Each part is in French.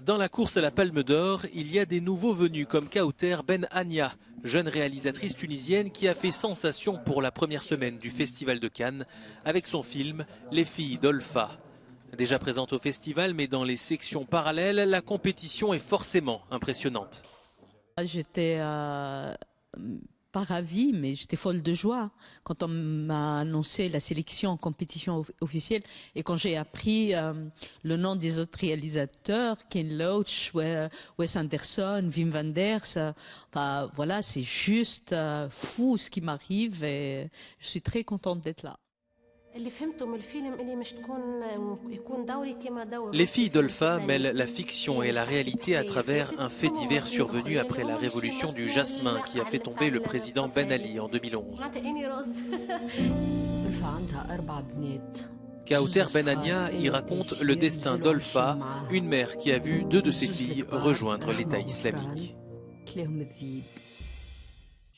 Dans la course à la Palme d'Or, il y a des nouveaux venus comme Kauter Ben Ania, jeune réalisatrice tunisienne qui a fait sensation pour la première semaine du Festival de Cannes avec son film Les filles d'Olfa. Déjà présente au festival mais dans les sections parallèles, la compétition est forcément impressionnante. J'étais pas ravie, mais j'étais folle de joie quand on m'a annoncé la sélection en compétition officielle et quand j'ai appris le nom des autres réalisateurs, Ken Loach, Wes Anderson, Wim Wenders. Enfin, voilà, c'est juste fou ce qui m'arrive et je suis très contente d'être là. Les filles d'Olfa mêlent la fiction et la réalité à travers un fait divers survenu après la révolution du jasmin qui a fait tomber le président Ben Ali en 2011. Kauter Ben Ania y raconte le destin d'Olfa, une mère qui a vu deux de ses filles rejoindre l'État islamique.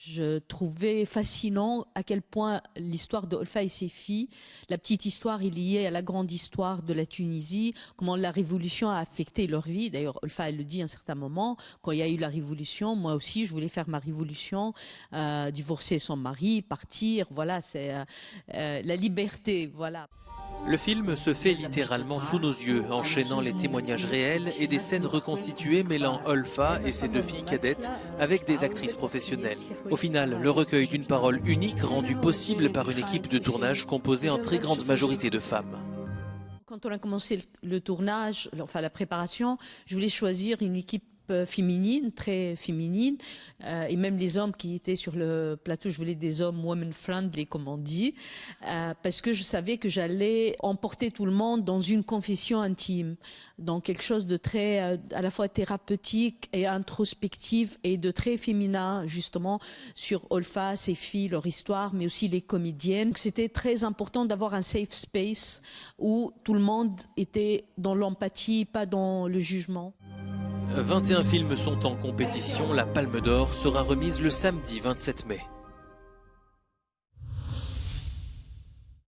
Je trouvais fascinant à quel point l'histoire de Olfa et ses filles, la petite histoire est liée à la grande histoire de la Tunisie, comment la révolution a affecté leur vie. D'ailleurs, Olfa, elle le dit à un certain moment, quand il y a eu la révolution, moi aussi, je voulais faire ma révolution, divorcer son mari, partir, voilà, c'est la liberté, voilà. Le film se fait littéralement sous nos yeux, enchaînant les témoignages réels et des scènes reconstituées mêlant Olfa et ses deux filles cadettes avec des actrices professionnelles. Au final, le recueil d'une parole unique rendu possible par une équipe de tournage composée en très grande majorité de femmes. Quand on a commencé le tournage, enfin la préparation, je voulais choisir une équipe féminine, très féminine, et même les hommes qui étaient sur le plateau, je voulais des hommes women friendly comme on dit, parce que je savais que j'allais emporter tout le monde dans une confession intime, dans quelque chose de très à la fois thérapeutique et introspectif et de très féminin justement sur Olfa, ses filles, leur histoire, mais aussi les comédiennes. C'était très important d'avoir un safe space où tout le monde était dans l'empathie, pas dans le jugement. 21 films sont en compétition, la Palme d'Or sera remise le samedi 27 mai.